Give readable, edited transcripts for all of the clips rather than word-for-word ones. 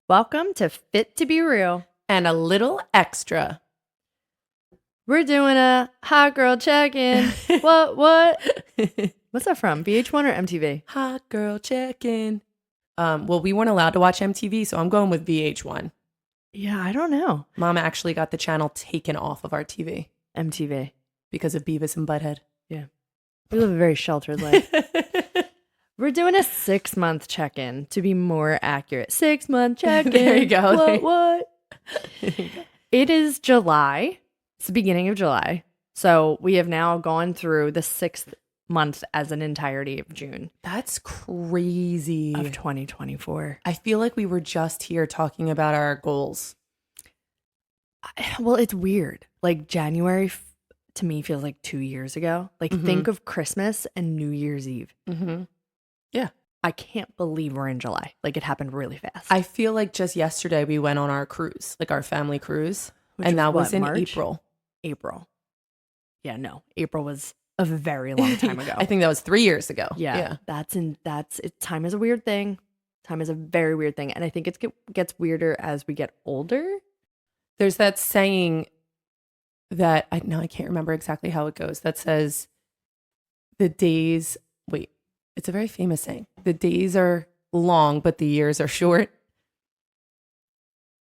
Welcome to Fit to Be Real. And a little extra. We're doing a hot girl check-in. What? What's that from? VH1 or MTV? Hot girl check-in. Well, we weren't allowed to watch MTV, so I'm going with VH1. Yeah, I don't know. Mom actually got the channel taken off of our TV MTV. because of Beavis and Butthead. Yeah. We live a very sheltered life. We're doing a 6-month check-in, to be more accurate. 6-month check-in. There you go. What? It is July. It's the beginning of July. So we have now gone through the 6th month as an entirety of June That's crazy. of 2024. I feel like we were just here talking about our goals. Well, it's weird. Like January to me feels like 2 years ago. Like think of Christmas and New Year's Eve. Mm-hmm. Yeah. I can't believe we're in July. Like it happened really fast. I feel like just yesterday we went on our cruise, like our family cruise. Which and that was what, in March? April. Yeah, no. April was a very long time ago. I think that was 3 years ago. Yeah. Time is a weird thing. Time is a very weird thing. And I think it gets weirder as we get older. There's that saying that I can't remember exactly how it goes. That says it's a very famous saying. The days are long, but the years are short.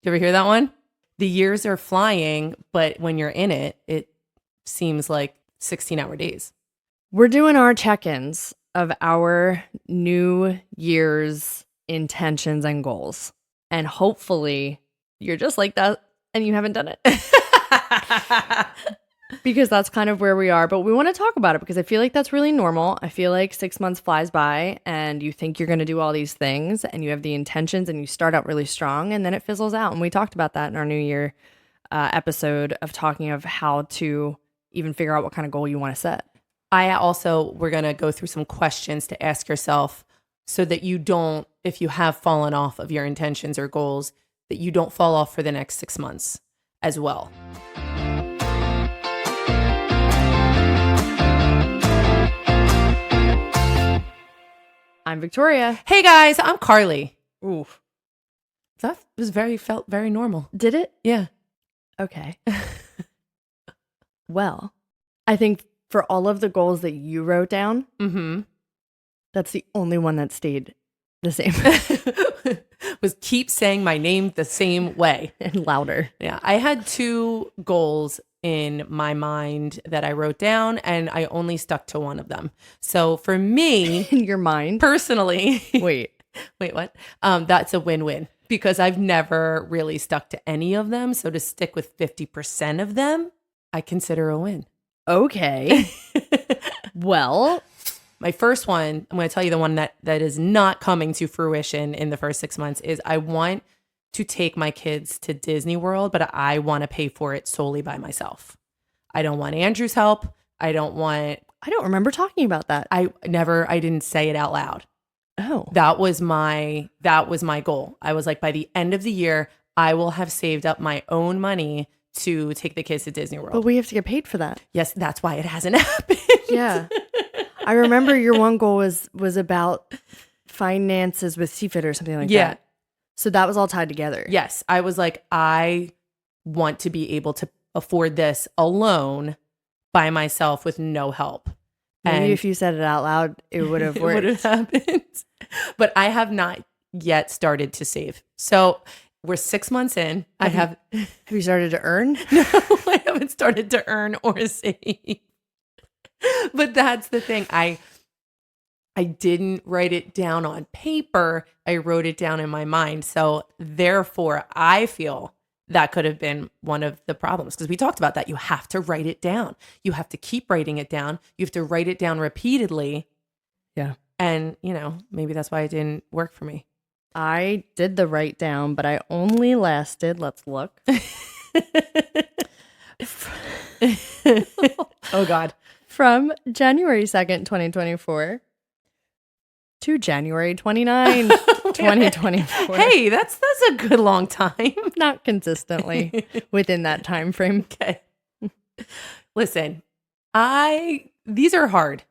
You ever hear that one? The years are flying, but when you're in it, it seems like 16-hour days. We're doing our check-ins of our New Year's intentions and goals. And hopefully you're just like that and you haven't done it. Because that's kind of where we are. But we want to talk about it because I feel like that's really normal. I feel like 6 months flies by and you think you're going to do all these things and you have the intentions and you start out really strong and then it fizzles out. And we talked about that in our New Year episode of talking of how to even figure out what kind of goal you want to set. We're going to go through some questions to ask yourself so that you don't, if you have fallen off of your intentions or goals, that you don't fall off for the next 6 months as well. I'm Victoria. Hey guys, I'm Carly. Oof. That felt very normal. Did it? Yeah. Okay. Well, I think for all of the goals that you wrote down, that's the only one that stayed the same. Was keep saying my name the same way. And louder. Yeah. I had 2 goals in my mind that I wrote down, and I only stuck to one of them. So for me, In your mind? personally, Wait, what? That's a win-win because I've never really stuck to any of them. So to stick with 50% of them, I consider a win. okay. Well, my first one, I'm going to tell you the one that is not coming to fruition in the first 6 months is I want to take my kids to Disney World, but I want to pay for it solely by myself. I don't want Andrew's help. I don't remember talking about that. I didn't say it out loud. Oh. That was my goal. I was like, by the end of the year, I will have saved up my own money to take the kids to Disney World. But we have to get paid for that. Yes, that's why it hasn't happened. Yeah. I remember your one goal was about finances with CFIT or something like that. So that was all tied together. Yes. I was like, I want to be able to afford this alone by myself with no help. Maybe if you said it out loud, it would have worked. It would have happened. But I have not yet started to save. So we're 6 months in. Have you started to earn? No, I haven't started to earn or save. But that's the thing. I didn't write it down on paper. I wrote it down in my mind. So therefore, I feel that could have been one of the problems because we talked about that. You have to write it down. You have to keep writing it down. You have to write it down repeatedly. Yeah. And, maybe that's why it didn't work for me. I did the write down, but I only lasted, let's look. Oh, God. From January 2nd, 2024 to January 29, 2024. Hey, that's a good long time. Not consistently within that time frame. Okay. Listen, these are hard.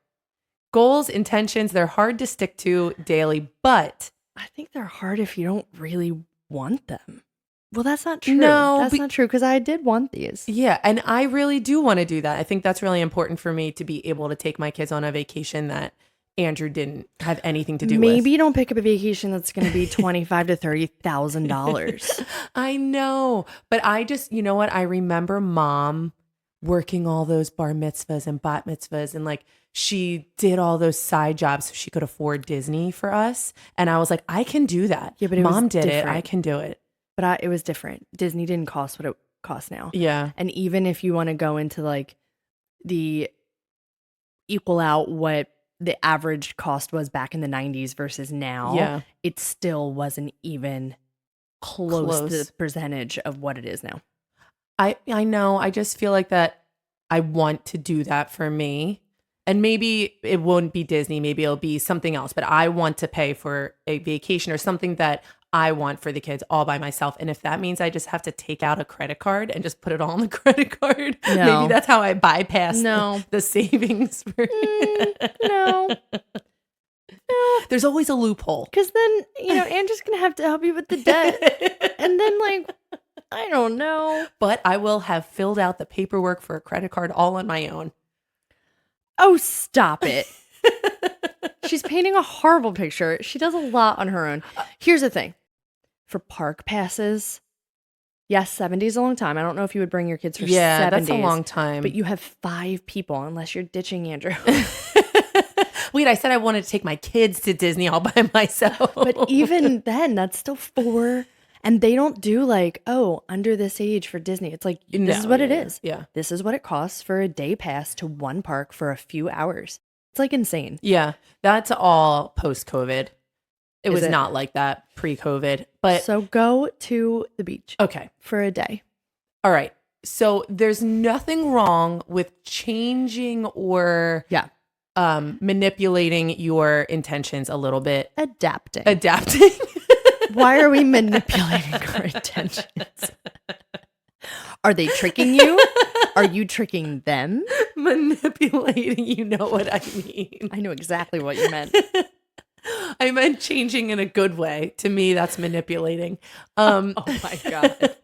Goals, intentions, they're hard to stick to daily, but I think they're hard if you don't really want them. Well, that's not true. No, that's not true because I did want these. Yeah, and I really do want to do that. I think that's really important for me to be able to take my kids on a vacation that Andrew didn't have anything to do with. Maybe you don't pick up a vacation that's going to be $25,000 to $30,000. I know, but I just, you know what? I remember Mom working all those bar mitzvahs and bat mitzvahs, and like she did all those side jobs so she could afford Disney for us. And I was like, I can do that. Yeah, but it Mom was did different. it. I can do it. But it was different. Disney didn't cost what it costs now. Yeah. And even if you want to go into like the equal out what the average cost was back in the 90s versus now, it still wasn't even close to the percentage of what it is now. I know. I just feel like that I want to do that for me. And maybe it won't be Disney. Maybe it'll be something else. But I want to pay for a vacation or something that I want for the kids all by myself. And if that means I just have to take out a credit card and just put it all on the credit card, maybe that's how I bypass the savings. No. There's always a loophole. Because then, Andrew's going to have to help you with the debt. And then, I don't know. But I will have filled out the paperwork for a credit card all on my own. Oh, stop it. She's painting a horrible picture. She does a lot on her own. Here's the thing. For park passes, yes, 70 is a long time. I don't know if you would bring your kids for 7 that's days. A long time. But you have 5 people, unless you're ditching Andrew. Wait, I said I wanted to take my kids to Disney all by myself. But even then, that's still 4. And they don't do under this age for Disney. It's like, this is what it is. Yeah. This is what it costs for a day pass to one park for a few hours. It's insane. Yeah. That's all post-COVID. It was not like that pre-COVID. But so go to the beach. Okay. For a day. All right. So there's nothing wrong with changing or manipulating your intentions a little bit. Adapting. Why are we manipulating our intentions? Are they tricking you? Are you tricking them? Manipulating, you know what I mean. I know exactly what you meant. I meant changing in a good way. To me, that's manipulating. Oh my God.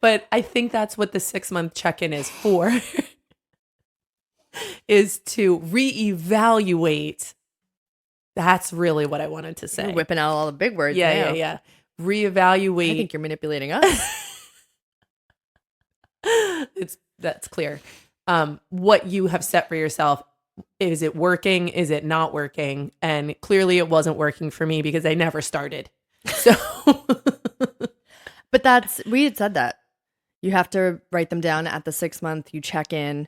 But I think that's what the 6-month check-in is for, is to reevaluate. That's really what I wanted to say. You're whipping out all the big words. Yeah. Reevaluate. I think you're manipulating us. That's clear. What you have set for yourself. Is it working? Is it not working? And clearly it wasn't working for me because I never started. So, but we had said that. You have to write them down at the 6 month, you check in.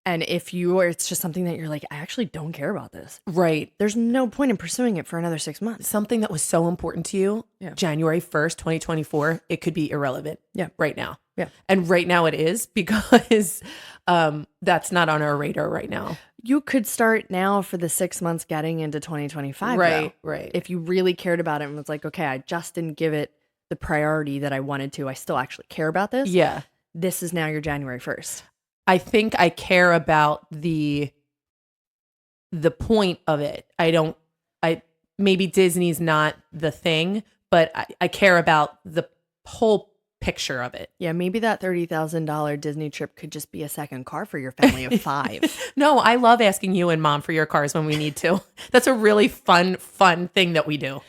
And if it's just something that you're like, I actually don't care about this. Right. There's no point in pursuing it for another 6 months. Something that was so important to you, January 1st, 2024, it could be irrelevant right now. Yeah. And right now it is because that's not on our radar right now. You could start now for the 6 months getting into 2025. Right, though. right. If you really cared about it and was like, okay, I just didn't give it the priority that I wanted to. I still actually care about this. Yeah. This is now your January 1st. I think I care about the point of it. Maybe Disney's not the thing, but I care about the whole picture of it. Yeah, maybe that $30,000 Disney trip could just be a second car for your family of 5. No, I love asking you and Mom for your cars when we need to. That's a really fun thing that we do.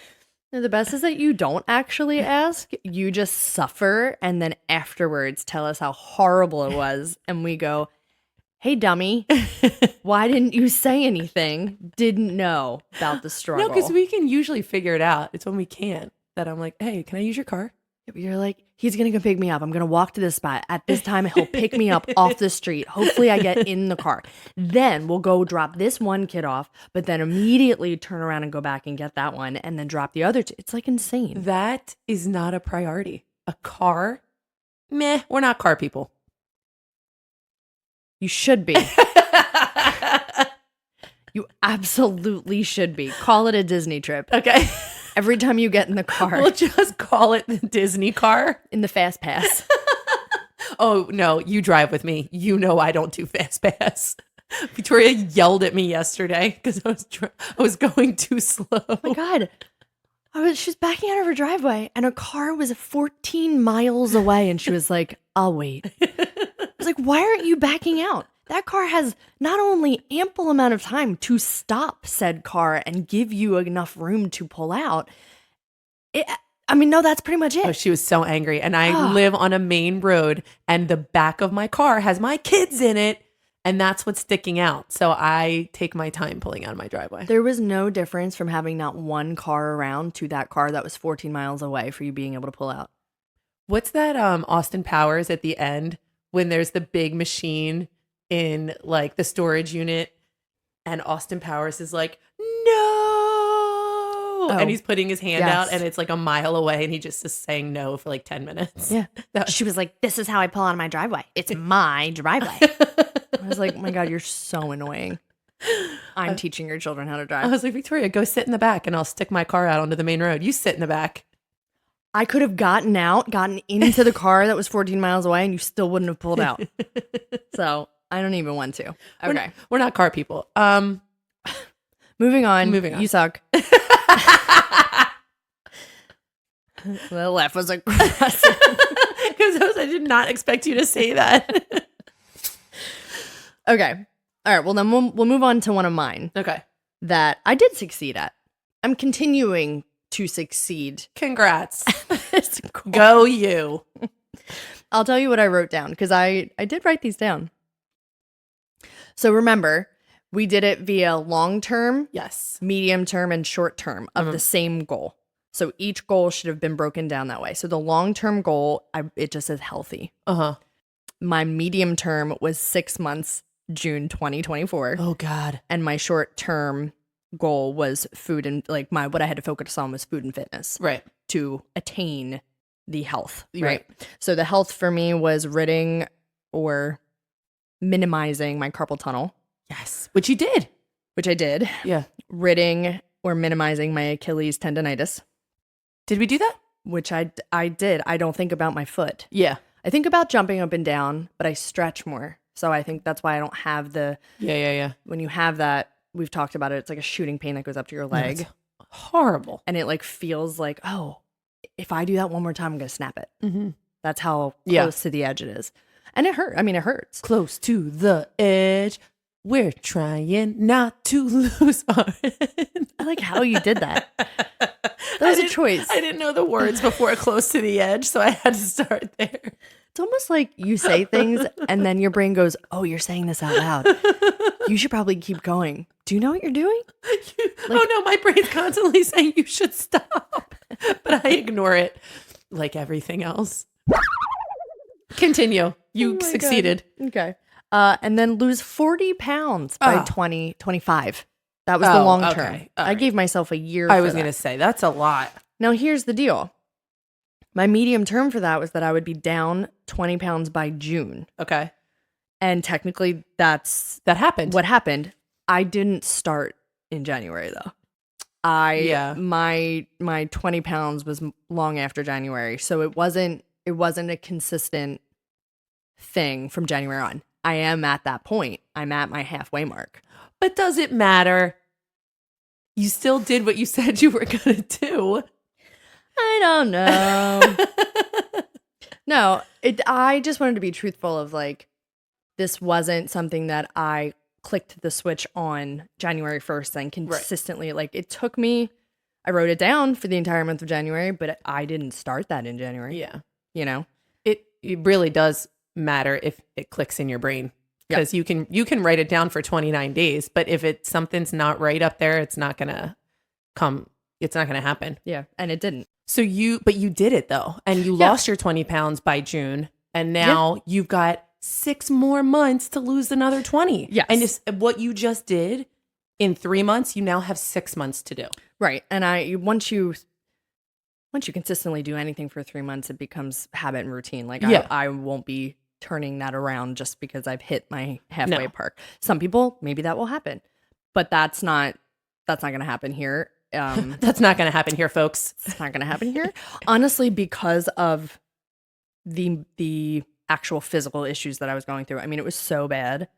The best is that you don't actually ask. You just suffer and then afterwards tell us how horrible it was. And we go, hey, dummy, why didn't you say anything? Didn't know about the struggle. No, because we can usually figure it out. It's when we can't that I'm like, hey, can I use your car? You're like, he's going to come pick me up. I'm going to walk to this spot. At this time, he'll pick me up off the street. Hopefully, I get in the car. Then we'll go drop this one kid off, but then immediately turn around and go back and get that one and then drop the other two. It's insane. That is not a priority. A car? Meh, we're not car people. You should be. You absolutely should be. Call it a Disney trip. Okay. Every time you get in the car. We'll just call it the Disney car. In the Fast Pass. Oh, no, you drive with me. You know I don't do Fast Pass. Victoria yelled at me yesterday because I was going too slow. Oh, my God. She was backing out of her driveway and a car was 14 miles away. And she was like, I'll wait. I was like, why aren't you backing out? That car has not only ample amount of time to stop said car and give you enough room to pull out. No, that's pretty much it. Oh, she was so angry. And I live on a main road and the back of my car has my kids in it. And that's what's sticking out. So I take my time pulling out of my driveway. There was no difference from having not one car around to that car that was 14 miles away for you being able to pull out. What's that Austin Powers at the end when there's the big machine in like the storage unit and Austin Powers is like, no. And he's putting his hand out and it's like a mile away and he just is saying no for like 10 minutes. Yeah. She was like, this is how I pull out of my driveway. It's my driveway. I was like, oh my God, you're so annoying. I'm teaching your children how to drive. I was like, Victoria, go sit in the back and I'll stick my car out onto the main road. You sit in the back. I could have gotten into the car that was 14 miles away and you still wouldn't have pulled out. So I don't even want to. Okay. We're not car people. Moving on. You suck. The left was aggressive. Because I did not expect you to say that. Okay. All right. Well, then we'll move on to one of mine. Okay. That I did succeed at. I'm continuing to succeed. Congrats. Go you. I'll tell you what I wrote down because I did write these down. So remember, we did it via long term, yes, medium term, and short term of the same goal. So each goal should have been broken down that way. So the long term goal, it just says healthy. My medium term was 6 months, June 2024. Oh God. And my short term goal was food and what I had to focus on was food and fitness. Right. To attain the health. Right. So the health for me was ridding or minimizing my carpal tunnel. Yes. Which you did. Which I did. Yeah. Ridding or minimizing my Achilles tendonitis. Did we do that? Which I did. I don't think about my foot. Yeah. I think about jumping up and down, but I stretch more. So I think that's why I don't have the... Yeah. When you have that, we've talked about it, it's like a shooting pain that goes up to your leg. That's horrible. And it feels like, oh, if I do that one more time, I'm going to snap it. Mm-hmm. That's how close to the edge it is. And it hurt. I mean, it hurts. Close to the edge. We're trying not to lose our head. I like how you did that. That was a choice. I didn't know the words before close to the edge, so I had to start there. It's almost like you say things and then your brain goes, oh, you're saying this out loud. You should probably keep going. Do you know what you're doing? Oh no, my brain's constantly saying you should stop. But I ignore it like everything else. Continue. You succeeded. God. Okay. And then lose 40 pounds by 2025. That was the long term. Right. I gave myself a year. I was going to say, that's a lot. Now, here's the deal. My medium term for that was that I would be down 20 pounds by June. Okay. And technically, that happened. What happened. I didn't start in January, though. My 20 pounds was long after January. So it wasn't a consistent thing from January on. I am at that point. I'm at my halfway mark. But does it matter? You still did what you said you were going to do. I don't know. No, I just wanted to be truthful of this wasn't something that I clicked the switch on January 1st and consistently, it took me, I wrote it down for the entire month of January, but I didn't start that in January. Yeah. You know? It really does matter if it clicks in your brain. Because you can write it down for 29 days, but if something's not right up there, it's not gonna happen. Yeah. And it didn't. But you did it though. And you lost your 20 pounds by June. And now you've got 6 more months to lose another 20. Yes. And what you just did in 3 months, you now have 6 months to do. Right. And once you consistently do anything for 3 months, it becomes habit and routine. I won't be turning that around just because I've hit my halfway mark. Some people, maybe that will happen, but that's not going to happen here. That's not going to happen here, folks. It's not going to happen here. Honestly, because of the actual physical issues that I was going through. I mean, it was so bad.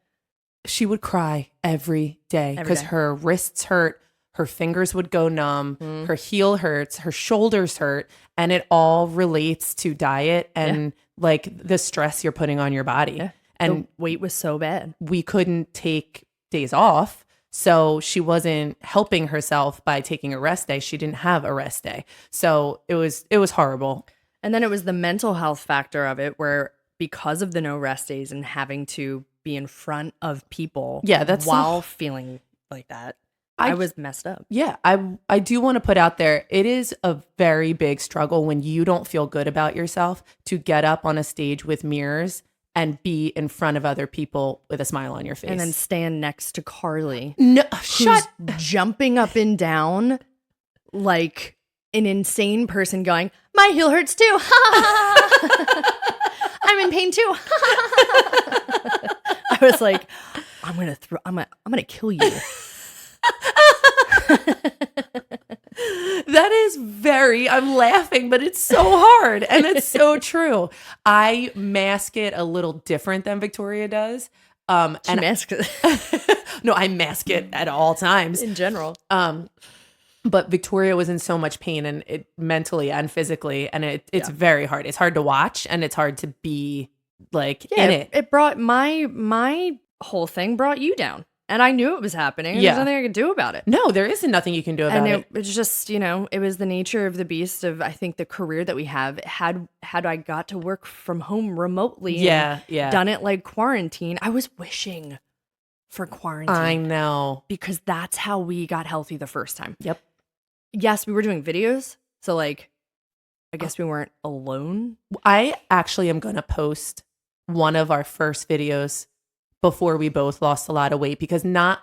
She would cry every day because her wrists hurt, her fingers would go numb, her heel hurts, her shoulders hurt, and it all relates to diet and like the stress you're putting on your body. Yeah. And the weight was so bad. we couldn't take days off. So she wasn't helping herself by taking a rest day. She didn't have a rest day. So it was horrible. And then it was the mental health factor of it where because of the no rest days and having to be in front of people while feeling like that, I was messed up. Yeah, I do want to put out there, it is a very big struggle when you don't feel good about yourself to get up on a stage with mirrors and be in front of other people with a smile on your face. And then stand next to Carly. No, who's jumping up and down like an insane person going, my heel hurts too. I'm in pain too. I was like, I'm gonna kill you. That is I'm laughing, but it's so hard and it's so true. I mask it a little different than Victoria does. And mask it. No, I mask it at all times. In general. But Victoria was in so much pain and it mentally and physically, and it's very hard. It's hard to watch and it's hard to be like in it. It brought my whole thing brought you down. And I knew it was happening. There's nothing I could do about it. No, there isn't nothing you can do about it. And it's just, it was the nature of the beast of, I think, the career that we have. Had I got to work from home remotely and done it like quarantine, I was wishing for quarantine. I know. Because that's how we got healthy the first time. Yep. Yes, we were doing videos. So, like, I guess we weren't alone. I actually am going to post one of our first videos before we both lost a lot of weight, because not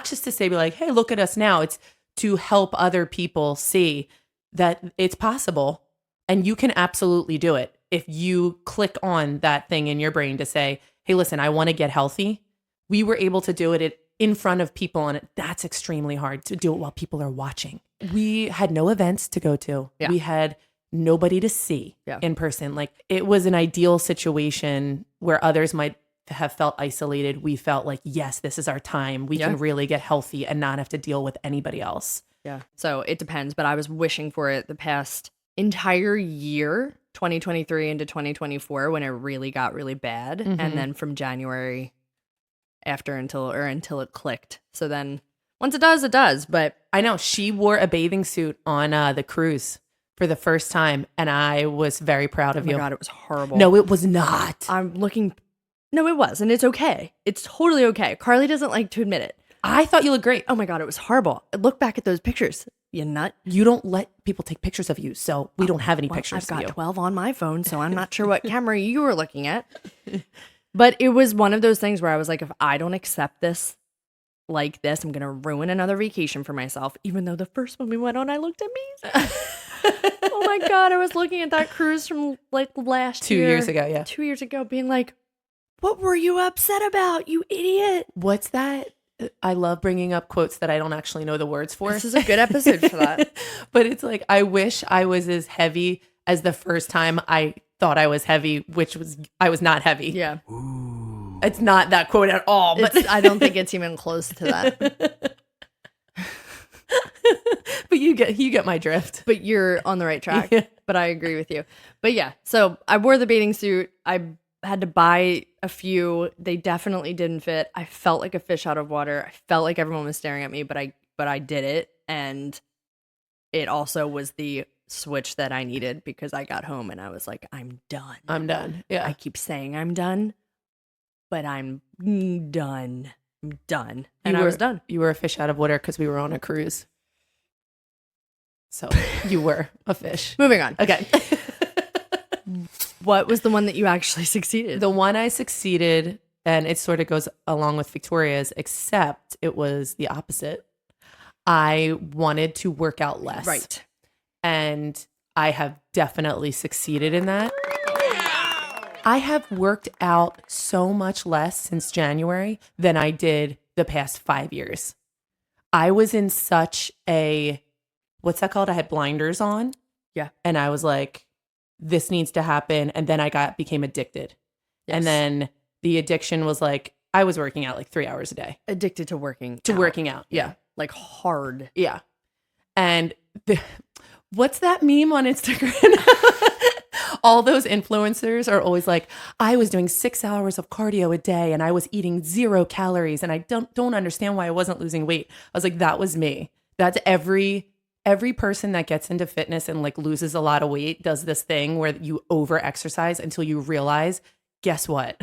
just to say, be like, hey, look at us now. It's to help other people see that it's possible and you can absolutely do it. If you click on that thing in your brain to say, hey, listen, I want to get healthy. We were able to do it in front of people, and that's extremely hard to do it while people are watching. We had no events to go to. Yeah. We had nobody to see in person. Like, it was an ideal situation where others might have felt isolated. We felt like, yes, this is our time. We can really get healthy and not have to deal with anybody else. Yeah. So it depends, but I was wishing for it the past entire year, 2023 into 2024, when it really got really bad. Mm-hmm. And then from January until it clicked. So then once it does, it does. But I know she wore a bathing suit on the cruise for the first time. And I was very proud of you. Oh my God, it was horrible. No, it was not. No, it was. And it's okay. It's totally okay. Carly doesn't like to admit it. I thought you looked great. Oh my God, it was horrible. Look back at those pictures. You nut. You don't let people take pictures of you, so we don't have any pictures of you. I've got 12 on my phone, so I'm not sure what camera you were looking at. But it was one of those things where I was like, if I don't accept this like this, I'm going to ruin another vacation for myself, even though the first one we went on, I looked amazing. Oh my God, I was looking at that cruise from like last year. 2 years ago, yeah. 2 years ago, being like, what were you upset about, you idiot? What's that? I love bringing up quotes that I don't actually know the words for. This is a good episode for that. But it's like, I wish I was as heavy as the first time I thought I was heavy, which was, I was not heavy. Yeah. Ooh. It's not that quote at all. But I don't think it's even close to that. But you get my drift. But you're on the right track. Yeah. But I agree with you. But yeah, so I wore the bathing suit. I had to buy a few. They definitely didn't fit. I felt like a fish out of water. I felt like everyone was staring at me, but I did it. And it also was the switch that I needed, because I got home and I was like, I'm done. I'm done. Yeah. I keep saying I'm done, but I'm done. I'm done. And I was done. You were a fish out of water because we were on a cruise. So you were a fish. Moving on. Okay. What was the one that you actually succeeded? The one I succeeded, and it sort of goes along with Victoria's, except it was the opposite. I wanted to work out less. Right. And I have definitely succeeded in that. I have worked out so much less since January than I did the past 5 years. I was in such a, what's that called? I had blinders on. Yeah. And I was like, this needs to happen. And then I became addicted. Yes. And then the addiction was like, I was working out like 3 hours a day. Addicted to working out. Working out. Yeah. Like hard. Yeah. And what's that meme on Instagram? All those influencers are always like, I was doing 6 hours of cardio a day and I was eating 0 calories and I don't understand why I wasn't losing weight. I was like, that was me. That's every person that gets into fitness and like loses a lot of weight does this thing where you over exercise until you realize, guess what?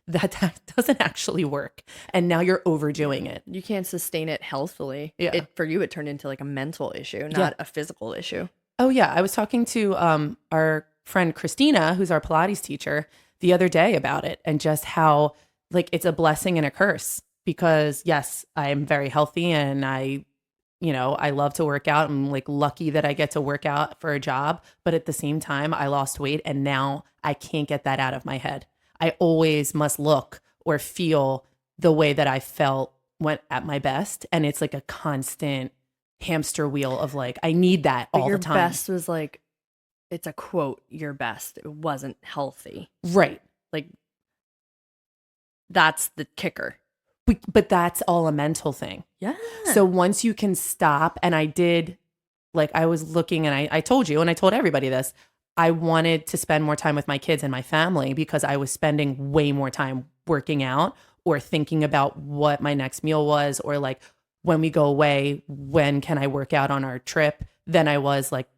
That doesn't actually work. And now you're overdoing it. You can't sustain it healthily. Yeah. For you, it turned into like a mental issue, not a physical issue. Oh, yeah. I was talking to our friend Christina, who's our Pilates teacher, the other day about it and just how like it's a blessing and a curse because, yes, I am very healthy and I love to work out. I'm like lucky that I get to work out for a job. But at the same time, I lost weight and now I can't get that out of my head. I always must look or feel the way that I felt when at my best. And it's like a constant hamster wheel of like, I need that all the time. Your best was like, it's a quote, your best. It wasn't healthy. Right. Like, that's the kicker. But that's all a mental thing. Yeah. So once you can stop, and I did, like I was looking and I told you, and I told everybody this, I wanted to spend more time with my kids and my family because I was spending way more time working out or thinking about what my next meal was or like when we go away, when can I work out on our trip than I was like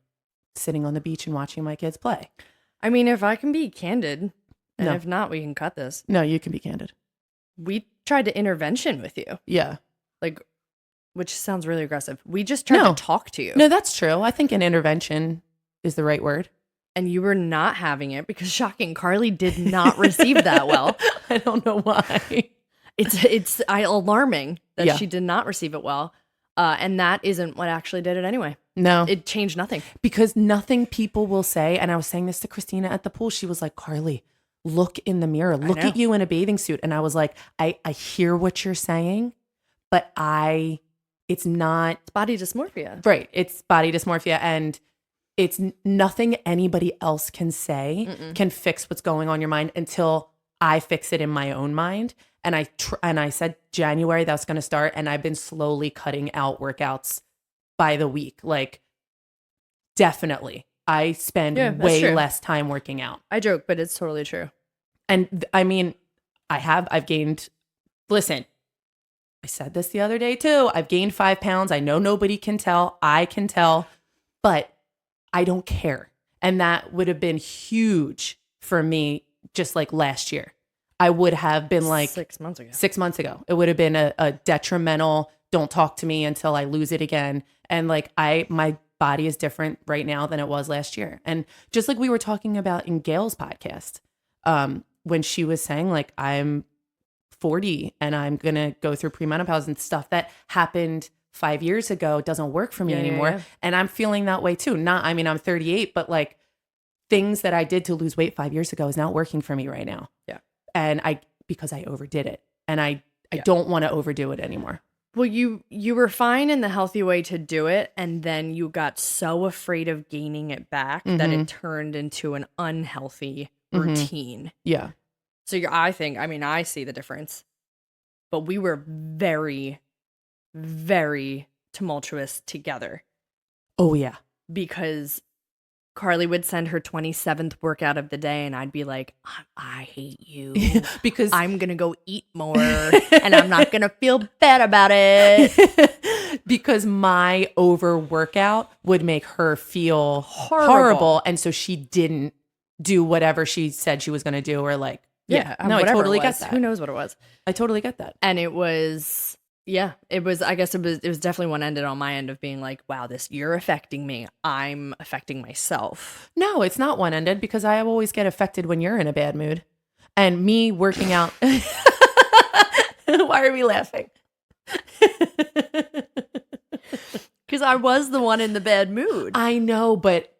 sitting on the beach and watching my kids play. I mean, if I can be candid, and No. if not, we can cut this. No, you can be candid. We tried to intervention with you. Yeah. Like, which sounds really aggressive. We just tried No. to talk to you. No, that's true. I think an intervention is the right word. And you were not having it because shocking, Carly did not receive that well. I don't know why. It's alarming that Yeah. she did not receive it well. And that isn't what actually did it anyway. No. It changed nothing. Because nothing people will say, and I was saying this to Christina at the pool, she was like, Carly, look in the mirror, look at you in a bathing suit. And I was like, I hear what you're saying, but it's not. It's body dysmorphia. Right. It's body dysmorphia. And it's nothing anybody else can say can fix what's going on in your mind until I fix it in my own mind. And I said January that's going to start. And I've been slowly cutting out workouts by the week. Like, definitely. I spend way less time working out. I joke, but it's totally true. And I mean, I've gained, listen, I said this the other day too. I've gained 5 pounds. I know nobody can tell. I can tell, but I don't care. And that would have been huge for me just like last year. I would have been like 6 months ago. 6 months ago. It would have been a detrimental, don't talk to me until I lose it again. And like my body is different right now than it was last year. And just like we were talking about in Gail's podcast, when she was saying like, I'm 40 and I'm going to go through premenopause and stuff that happened 5 years ago doesn't work for me anymore. Yeah. And I'm feeling that way too. I'm 38, but like things that I did to lose weight 5 years ago is not working for me right now. Yeah. And because I overdid it and I don't want to overdo it anymore. Well, you were fine in the healthy way to do it, and then you got so afraid of gaining it back that it turned into an unhealthy routine. Yeah. So I see the difference. But we were very, very tumultuous together. Oh, yeah. Because Carly would send her 27th workout of the day, and I'd be like, I hate you. Because I'm going to go eat more, and I'm not going to feel bad about it. Because my over workout would make her feel horrible. And so she didn't do whatever she said she was going to do, or like, I totally get that. Who knows what it was? I totally get that. And it was, I guess it was definitely one ended on my end of being like, wow, you're affecting me. I'm affecting myself. No, it's not one ended because I always get affected when you're in a bad mood. And me working out. Why are we laughing? Because I was the one in the bad mood. I know, but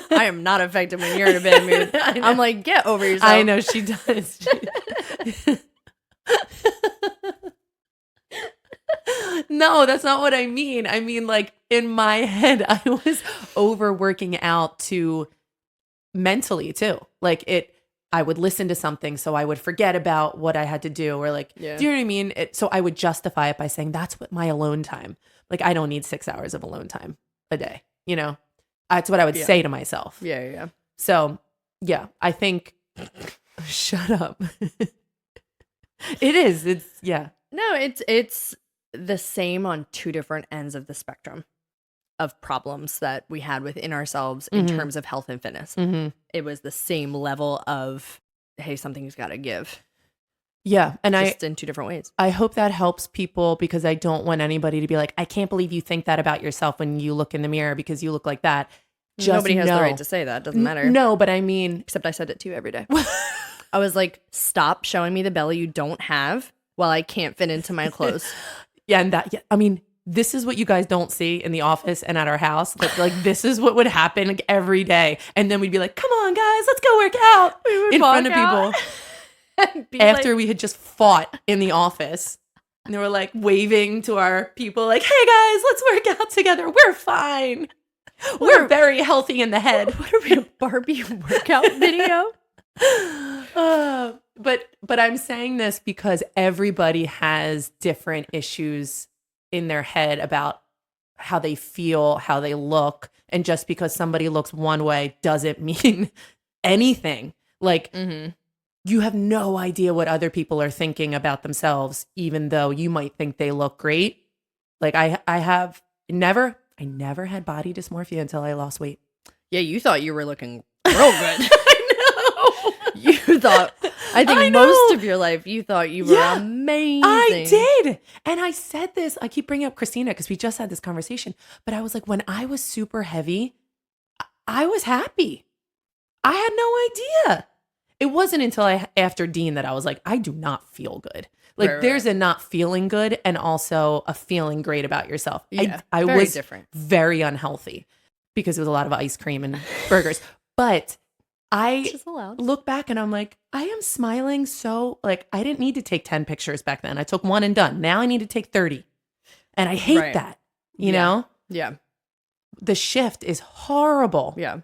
I am not affected when you're in a bad mood. I'm like, get over yourself. I know she does. No, that's not what I mean. I mean, like in my head, I was overworking out mentally too. Like I would listen to something, so I would forget about what I had to do, or like, Yeah. do you know what I mean? So I would justify it by saying that's what my alone time. Like, I don't need 6 hours of alone time a day. You know, that's what I would say to myself. Yeah. So yeah, I think. Shut up. It is. It's yeah. No, it's the same on two different ends of the spectrum of problems that we had within ourselves in terms of health and fitness. It was the same level of, hey, something's got to give. Yeah, and just in two different ways. I hope that helps people, because I don't want anybody to be like, I can't believe you think that about yourself when you look in the mirror because you look like that. Just Nobody has the right to say that. Doesn't matter. No, but I mean, except I said it to you every day. I was like, stop showing me the belly you don't have while I can't fit into my clothes. Yeah, and I mean, this is what you guys don't see in the office and at our house. Like this is what would happen like every day. And then we'd be like, come on, guys, let's go work out in front of people. After we had just fought in the office. And they were like waving to our people like, hey, guys, let's work out together. We're fine. We're very healthy in the head. What are we, a Barbie workout video? But I'm saying this because everybody has different issues in their head about how they feel, how they look. And just because somebody looks one way doesn't mean anything. Like, you have no idea what other people are thinking about themselves, even though you might think they look great. Like, I never had body dysmorphia until I lost weight. Yeah, you thought you were looking real good. I know. You thought, I think most of your life, you thought you were amazing. I did. And I said this, I keep bringing up Christina because we just had this conversation, but I was like, when I was super heavy, I was happy. I had no idea. It wasn't until after Dean that I was like, I do not feel good. Like there's a not feeling good and also a feeling great about yourself. Yeah, I very was different. Very unhealthy because it was a lot of ice cream and burgers. But I look back and I'm like, I am smiling so, like, I didn't need to take 10 pictures back then. I took one and done. Now I need to take 30. And I hate that, you know? Yeah. The shift is horrible. Yeah.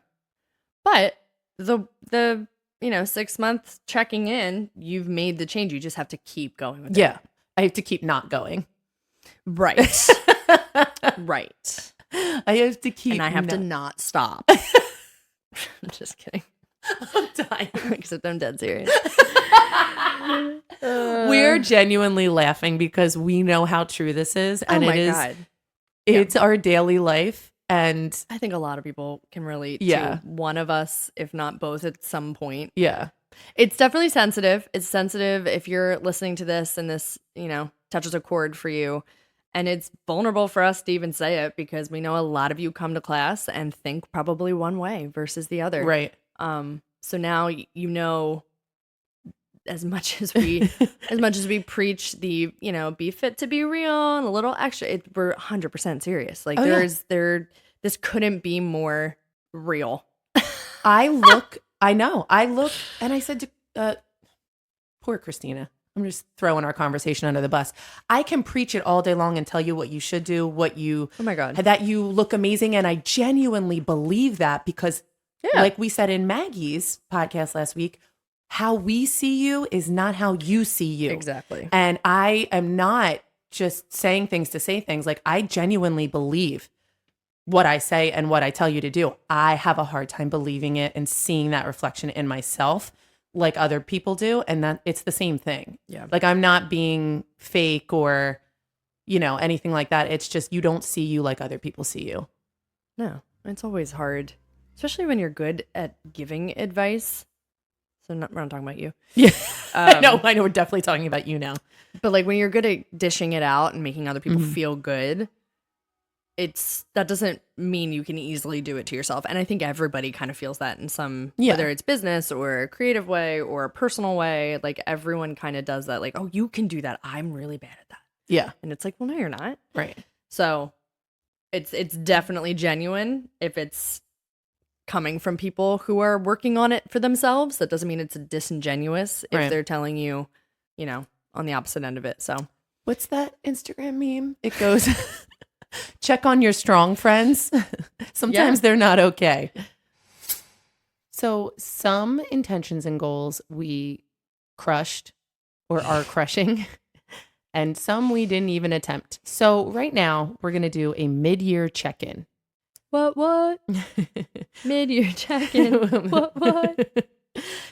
But the 6 months checking in, you've made the change. You just have to keep going with it. Yeah. I have to keep not going. Right. Right. I have to keep. And I have to not stop. I'm just kidding. I'm dying. Except I'm dead serious. We're genuinely laughing because we know how true this is. And God. It's our daily life. And I think a lot of people can relate to one of us, if not both, at some point. Yeah. It's definitely sensitive. It's sensitive if you're listening to this and this, touches a chord for you. And it's vulnerable for us to even say it because we know a lot of you come to class and think probably one way versus the other. Right. So now as much as we preach the, be fit to be real and a little extra, we're 100% serious. Like this couldn't be more real. I look and I said to poor Christina, I'm just throwing our conversation under the bus. I can preach it all day long and tell you what you should do, oh my God, that you look amazing. And I genuinely believe that because like we said in Maggie's podcast last week, how we see you is not how you see you. Exactly. And I am not just saying things to say things. Like, I genuinely believe what I say and what I tell you to do. I have a hard time believing it and seeing that reflection in myself like other people do. And that it's the same thing. Yeah. Like, I'm not being fake or, anything like that. It's just, you don't see you like other people see you. No, it's always hard, especially when you're good at giving advice. So we're not talking about you. Yeah. I know we're definitely talking about you now. But like when you're good at dishing it out and making other people feel good, that doesn't mean you can easily do it to yourself. And I think everybody kind of feels that in some, whether it's business or a creative way or a personal way, like everyone kind of does that. Like, oh, you can do that. I'm really bad at that. Yeah. And it's like, well, no, you're not. Right. So it's definitely genuine if it's coming from people who are working on it for themselves. That doesn't mean it's disingenuous if they're telling you, on the opposite end of it. So what's that Instagram meme? It goes, check on your strong friends. Sometimes they're not okay. So some intentions and goals we crushed or are crushing, and some we didn't even attempt. So right now we're going to do a mid-year check-in. What? Mid-year check-in. What?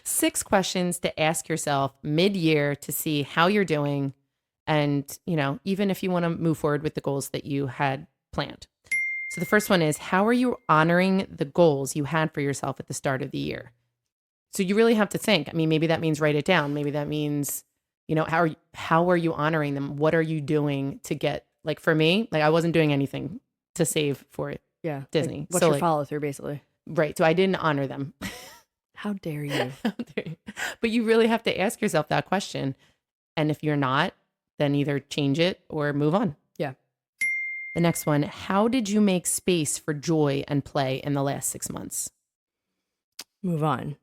6 questions to ask yourself mid-year to see how you're doing. And, even if you want to move forward with the goals that you had planned. So the first one is, how are you honoring the goals you had for yourself at the start of the year? So you really have to think. I mean, maybe that means write it down. Maybe that means, how are you honoring them? What are you doing to get, like for me, like I wasn't doing anything to save for it. Yeah. Disney. Like, what's your follow through basically? Right. So I didn't honor them. How dare you? But you really have to ask yourself that question. And if you're not, then either change it or move on. Yeah. The next one, how did you make space for joy and play in the last 6 months? Move on.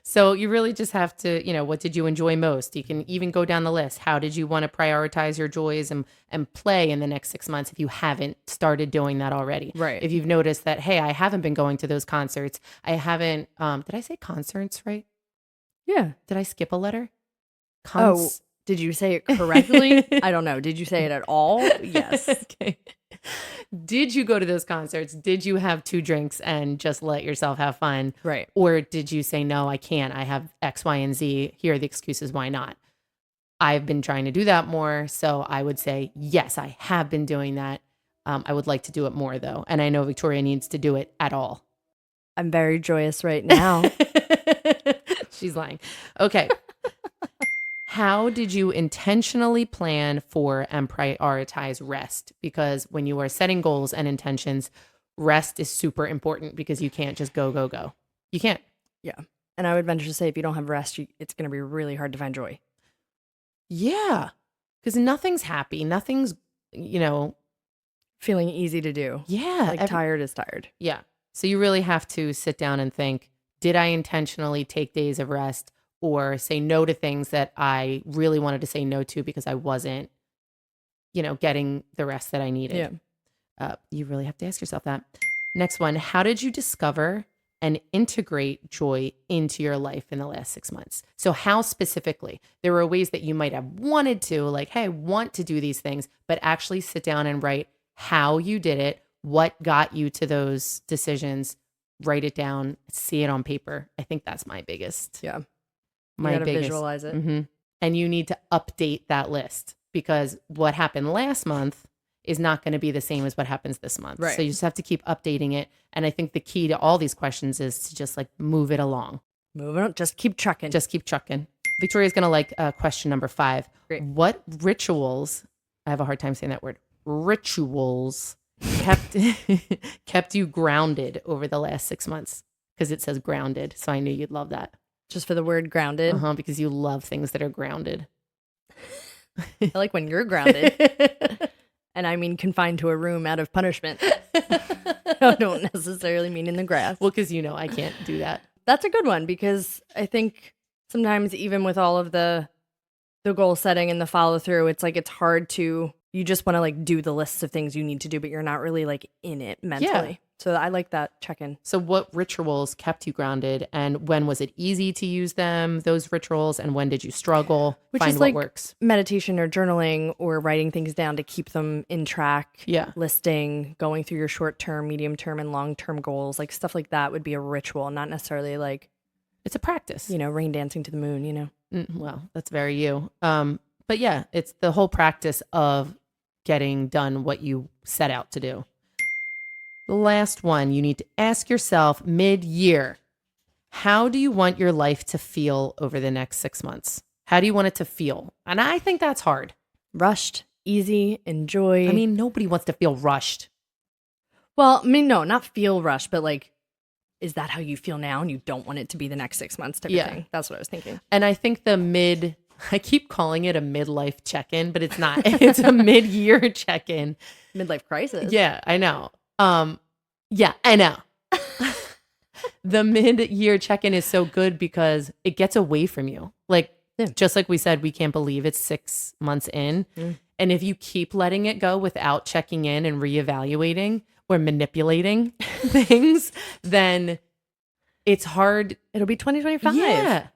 So you really just have to, what did you enjoy most? You can even go down the list. How did you want to prioritize your joys and play in the next 6 months if you haven't started doing that already? Right. If you've noticed that, hey, I haven't been going to those concerts. I haven't, did I say concerts right? Yeah. Did I skip a letter? Did you say it correctly? I don't know. Did you say it at all? Yes. Okay. Did you go to those concerts? Did you have 2 drinks and just let yourself have fun? Right. Or did you say, no, I can't. I have X, Y, and Z. Here are the excuses why not. I've been trying to do that more. So I would say, yes, I have been doing that. I would like to do it more, though. And I know Victoria needs to do it at all. I'm very joyous right now. She's lying. Okay. How did you intentionally plan for and prioritize rest? Because when you are setting goals and intentions, rest is super important because you can't just go, go, go. You can't. Yeah. And I would venture to say if you don't have rest, it's going to be really hard to find joy. Yeah. Because nothing's happy. Nothing's, feeling easy to do. Yeah. Like tired is tired. Yeah. So you really have to sit down and think, did I intentionally take days of rest? Or say no to things that I really wanted to say no to because I wasn't, getting the rest that I needed. Yeah. You really have to ask yourself that. Next one, how did you discover and integrate joy into your life in the last 6 months? So how specifically? There were ways that you might have wanted to, like, hey, I want to do these things, but actually sit down and write how you did it, what got you to those decisions, write it down, see it on paper. I think that's my biggest. Yeah. My you gotta biggest. visualize it. Mm-hmm. And you need to update that list because what happened last month is not going to be the same as what happens this month. Right. So you just have to keep updating it. And I think the key to all these questions is to just like move it along. Moving on. Just keep trucking. Just keep trucking. Victoria's going to like question number 5. Great. What rituals, I have a hard time saying that word, rituals kept you grounded over the last 6 months? Because it says grounded. So I knew you'd love that. Just for the word grounded. Because you love things that are grounded. I like when you're grounded. And I mean confined to a room out of punishment. I don't necessarily mean in the grass. Well, because I can't do that. That's a good one because I think sometimes even with all of the goal setting and the follow through, it's like it's hard to, you just want to like do the lists of things you need to do, but you're not really like in it mentally. Yeah. So I like that check-in. So what rituals kept you grounded and when was it easy to use them, those rituals, and when did you struggle? Which Find is what like works. Meditation or journaling or writing things down to keep them in track. Yeah. Listing, going through your short-term, medium-term, and long-term goals. Like stuff like that would be a ritual, not necessarily like... It's a practice. Rain dancing to the moon, Well, that's very you. But yeah, it's the whole practice of getting done what you set out to do. The last one, you need to ask yourself mid-year, how do you want your life to feel over the next 6 months? How do you want it to feel? And I think that's hard. Rushed, easy, enjoy. I mean, nobody wants to feel rushed. Well, I mean, no, not feel rushed, but like, is that how you feel now and you don't want it to be the next 6 months type of thing? That's what I was thinking. And I think I keep calling it a midlife check-in, but it's not. It's a mid-year check-in. Midlife crisis. Yeah, I know. Yeah, I know. The mid-year check-in is so good because it gets away from you. Like Yeah. Just like we said, we can't believe it's 6 months in. And if you keep letting it go without checking in and reevaluating or manipulating things, then it's hard. It'll be 2025. Yeah.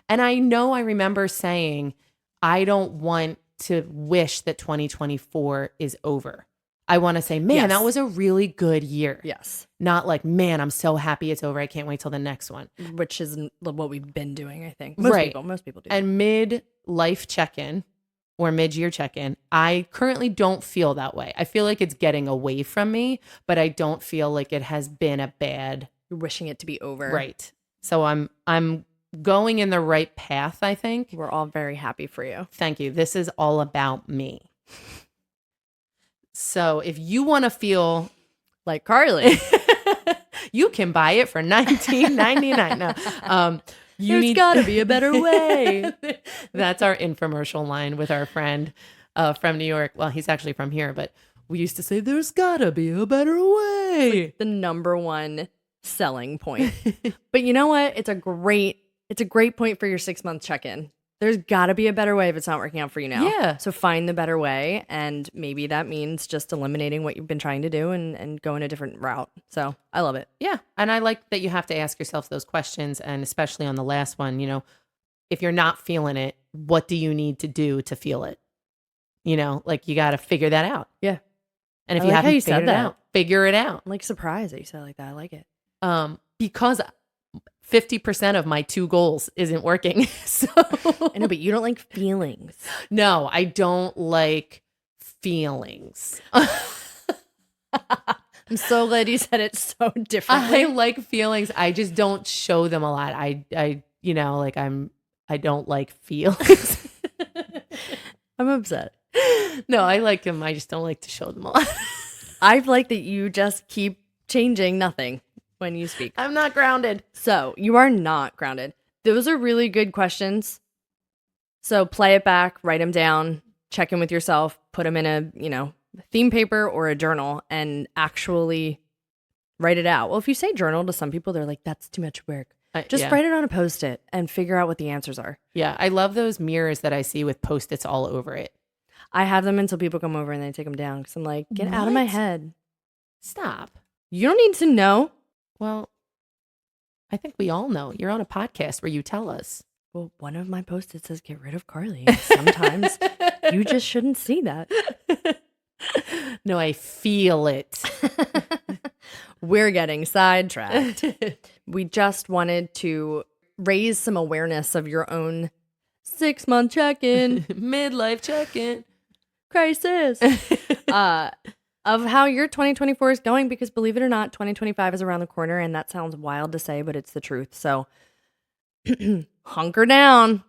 And I remember saying, I don't want to wish that 2024 is over. I want to say, man, Yes. that was a really good year. Yes. Not like, man, I'm so happy it's over. I can't wait till the next one. Which is what we've been doing, I think. Right. Most people do. And mid-life check-in or mid-year check-in, I currently don't feel that way. I feel like it's getting away from me, but I don't feel like it has been a bad. You're wishing it to be over. Right. So I'm going in the right path, I think. We're all very happy for you. Thank you. This is all about me. So if you want to feel like Carly, you can buy it for $19.99. No, there's got to be a better way. That's our infomercial line with our friend from New York. Well, he's actually from here, but we used to say, there's got to be a better way. Like the number one selling point. But you know what? It's a great point for your 6-month check-in. There's got to be a better way if it's not working out for you now. Yeah. So find the better way. And maybe that means just eliminating what you've been trying to do and going a different route. So I love it. Yeah. And I like that you have to ask yourself those questions. And especially on the last one, if you're not feeling it, what do you need to do to feel it? Like you got to figure that out. Yeah. And if I you like haven't how you figured said it that. out, figure it out. I'm like surprised that you said it like that. I like it. Because 50% of my 2 goals isn't working. So I know, but you don't like feelings. No, I don't like feelings. I'm so glad you said it so differently. I like feelings. I just don't show them a lot. I don't like feelings. I'm upset. No, I like them. I just don't like to show them a lot. I like that you just keep changing nothing when you speak. I'm not grounded. So you are not grounded. Those are really good questions. So play it back, write them down, check in with yourself, put them in a, theme paper or a journal and actually write it out. Well, if you say journal to some people, they're like, that's too much work. Just write it on a Post-it and figure out what the answers are. Yeah. I love those mirrors that I see with Post-its all over it. I have them until people come over and they take them down because I'm like, get out of my head. Stop. You don't need to know. Well, I think we all know. You're on a podcast where you tell us. Well, one of my Post-its says get rid of Carly. Sometimes you just shouldn't see that. No, I feel it. We're getting sidetracked. We just wanted to raise some awareness of your own 6-month check-in. Midlife check-in. Crisis. Of how your 2024 is going, because believe it or not, 2025 is around the corner, and that sounds wild to say, but it's the truth. So hunker down,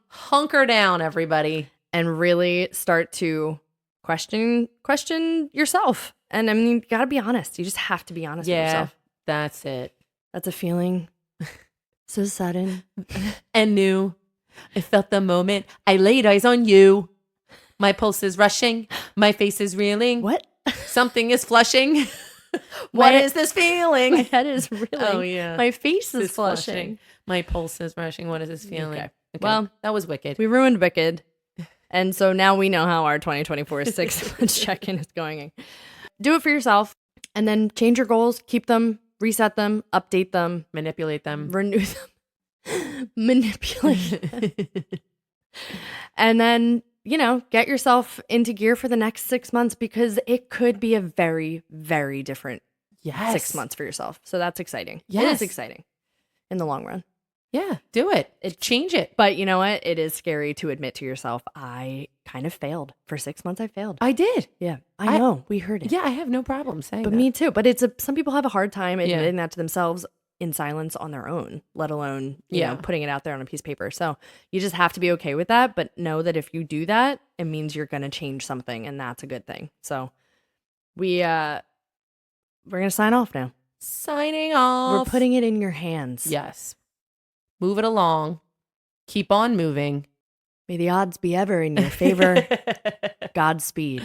everybody, and really start to question yourself. And I mean, you got to be honest. You just have to be honest with yourself. That's it. That's a feeling so sudden and new. I felt the moment. I laid eyes on you. My pulse is rushing. My face is reeling. What? Something is flushing. What is this feeling? My head is reeling. Oh, yeah. My face is flushing. My pulse is rushing. What is this feeling? Okay. Okay. Well, that was wicked. We ruined Wicked. And so now we know how our 2024 6-month check-in is going. Do it for yourself and then change your goals, keep them, reset them, update them, manipulate them, renew them, manipulate them. And then, get yourself into gear for the next 6 months because it could be a very, very different 6 months for yourself. So that's exciting. Yes. It is exciting in the long run. Yeah, do it. Change it. But you know what? It is scary to admit to yourself, I kind of failed. For 6 months, I failed. I did. Yeah, I know. We heard it. Yeah, I have no problem saying but that. Me too. But some people have a hard time admitting that to themselves in silence on their own, let alone, you know, putting it out there on a piece of paper. So you just have to be okay with that. But know that if you do that, it means you're going to change something. And that's a good thing. So we're going to sign off now. Signing off. We're putting it in your hands. Yes. Move it along. Keep on moving. May the odds be ever in your favor. Godspeed.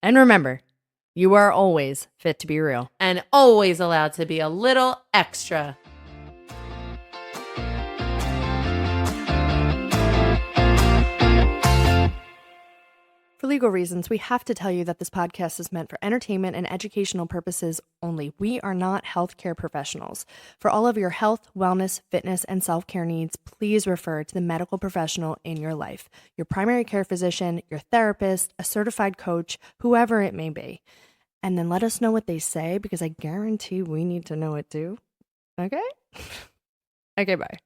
And remember, you are always fit to be real. And always allowed to be a little extra. For legal reasons, we have to tell you that this podcast is meant for entertainment and educational purposes only. We are not healthcare professionals. For all of your health, wellness, fitness, and self-care needs, please refer to the medical professional in your life, your primary care physician, your therapist, a certified coach, whoever it may be. And then let us know what they say, because I guarantee we need to know it too. Okay? Okay, bye.